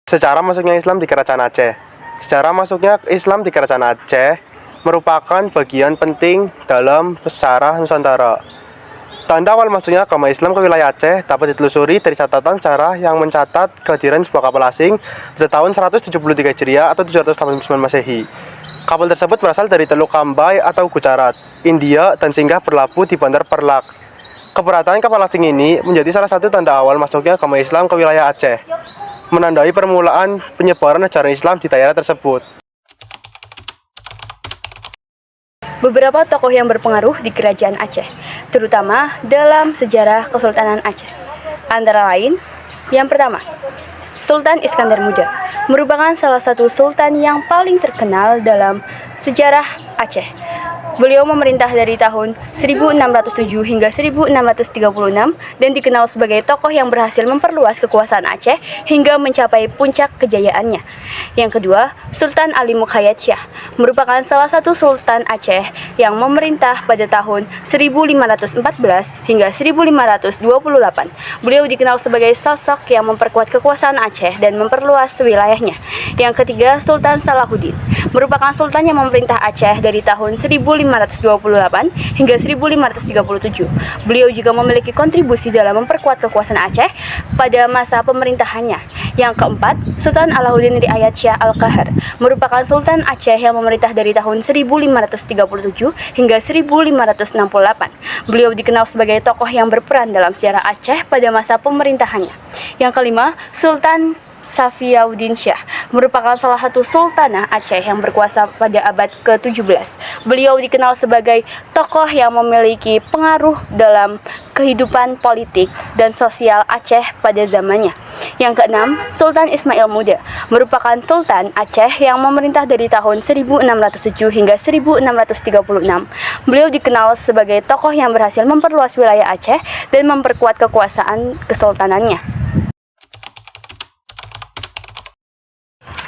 Secara masuknya Islam di Kerajaan Aceh. Secara masuknya Islam di Kerajaan Aceh merupakan bagian penting dalam sejarah Nusantara. Tanda awal masuknya agama Islam ke wilayah Aceh dapat ditelusuri dari catatan sejarah yang mencatat kehadiran sebuah kapal asing pada tahun 173 Hijriah atau 789 Masehi. Kapal tersebut berasal dari Teluk Kambai atau Gujarat, India, dan singgah berlabuh di Bandar Perlak. Keberadaan kapal asing ini menjadi salah satu tanda awal masuknya agama Islam ke wilayah Aceh, menandai permulaan penyebaran ajaran Islam di daerah tersebut. Beberapa tokoh yang berpengaruh di Kerajaan Aceh, terutama dalam sejarah Kesultanan Aceh. Antara lain, yang pertama, Sultan Iskandar Muda merupakan salah satu sultan yang paling terkenal dalam sejarah Aceh. Beliau memerintah dari tahun 1607 hingga 1636 dan dikenal sebagai tokoh yang berhasil memperluas kekuasaan Aceh hingga mencapai puncak kejayaannya. Yang kedua, Sultan Ali Mukhayat Shah merupakan salah satu sultan Aceh yang memerintah pada tahun 1514 hingga 1528. Beliau dikenal sebagai sosok yang memperkuat kekuasaan Aceh dan memperluas wilayahnya. Yang ketiga, Sultan Salahuddin merupakan sultan yang memerintah Aceh dari tahun 1528 hingga 1537. Beliau juga memiliki kontribusi dalam memperkuat kekuasaan Aceh pada masa pemerintahannya. Yang keempat, Sultan Alauddin Riayat Shah Al-Qahar merupakan sultan Aceh yang memerintah dari tahun 1537 hingga 1568. Beliau dikenal sebagai tokoh yang berperan dalam sejarah Aceh pada masa pemerintahannya. Yang kelima, Sultan Safiyauddin Shah merupakan salah satu sultanah Aceh yang berkuasa pada abad ke-17. Beliau dikenal sebagai tokoh yang memiliki pengaruh dalam kehidupan politik dan sosial Aceh pada zamannya. Yang keenam, Sultan Ismail Muda merupakan sultan Aceh yang memerintah dari tahun 1607 hingga 1636. Beliau dikenal sebagai tokoh yang berhasil memperluas wilayah Aceh dan memperkuat kekuasaan kesultanannya.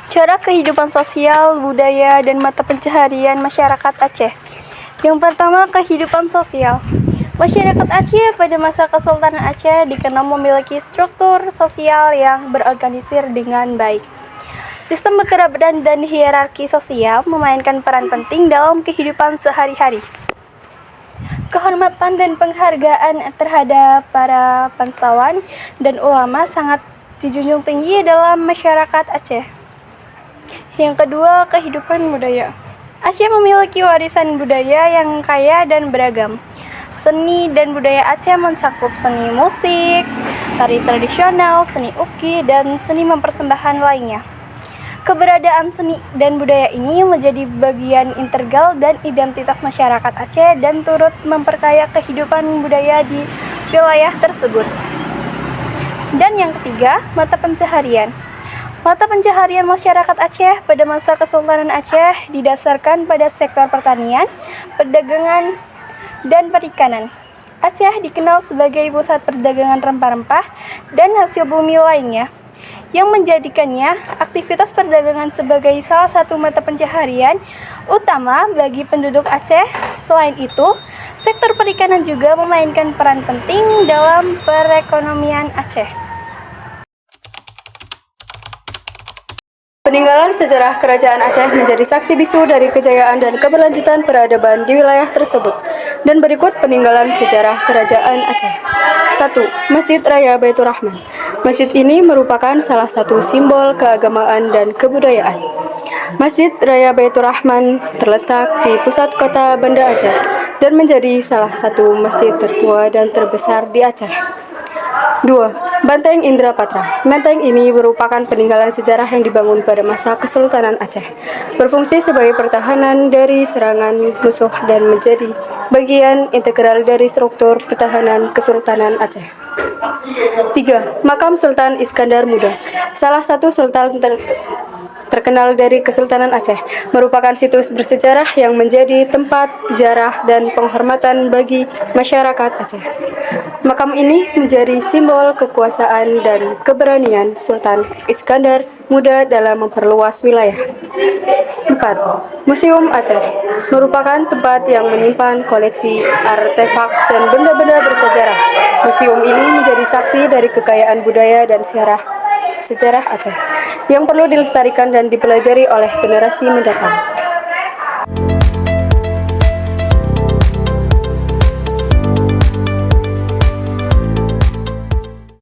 Cara kehidupan sosial, budaya, dan mata pencaharian masyarakat Aceh. Yang pertama, kehidupan sosial. Masyarakat Aceh pada masa Kesultanan Aceh dikenal memiliki struktur sosial yang berorganisir dengan baik. Sistem kekerabatan dan hierarki sosial memainkan peran penting dalam kehidupan sehari-hari. Kehormatan dan penghargaan terhadap para bangsawan dan ulama sangat dijunjung tinggi dalam masyarakat Aceh. Yang kedua, kehidupan budaya. Aceh memiliki warisan budaya yang kaya dan beragam. Seni dan budaya Aceh mencakup seni musik, tari tradisional, seni uki, dan seni mempersembahkan lainnya. Keberadaan seni dan budaya ini menjadi bagian integral dan identitas masyarakat Aceh dan turut memperkaya kehidupan budaya di wilayah tersebut. Dan yang ketiga, mata pencaharian. Mata pencaharian masyarakat Aceh pada masa Kesultanan Aceh didasarkan pada sektor pertanian, perdagangan, dan perikanan. Aceh dikenal sebagai pusat perdagangan rempah-rempah dan hasil bumi lainnya, yang menjadikannya aktivitas perdagangan sebagai salah satu mata pencaharian utama bagi penduduk Aceh. Selain itu, sektor perikanan juga memainkan peran penting dalam perekonomian Aceh. Peninggalan sejarah Kerajaan Aceh menjadi saksi bisu dari kejayaan dan keberlanjutan peradaban di wilayah tersebut. Dan berikut peninggalan sejarah Kerajaan Aceh. 1. Masjid Raya Baitur Rahman. Masjid ini merupakan salah satu simbol keagamaan dan kebudayaan. Masjid Raya Baitur Rahman terletak di pusat kota Banda Aceh dan menjadi salah satu masjid tertua dan terbesar di Aceh. 2. Banteng Indrapatra. Benteng ini merupakan peninggalan sejarah yang dibangun pada masa Kesultanan Aceh. Berfungsi sebagai pertahanan dari serangan musuh dan menjadi bagian integral dari struktur pertahanan Kesultanan Aceh. 3. Makam Sultan Iskandar Muda. Salah satu sultan terkenal dari Kesultanan Aceh, merupakan situs bersejarah yang menjadi tempat ziarah dan penghormatan bagi masyarakat Aceh. Makam ini menjadi simbol kekuasaan dan keberanian Sultan Iskandar Muda dalam memperluas wilayah. 4. Museum Aceh merupakan tempat yang menyimpan koleksi artefak dan benda-benda bersejarah. Museum ini menjadi saksi dari kekayaan budaya dan sejarah Aceh. yang perlu dilestarikan dan dipelajari oleh generasi mendatang.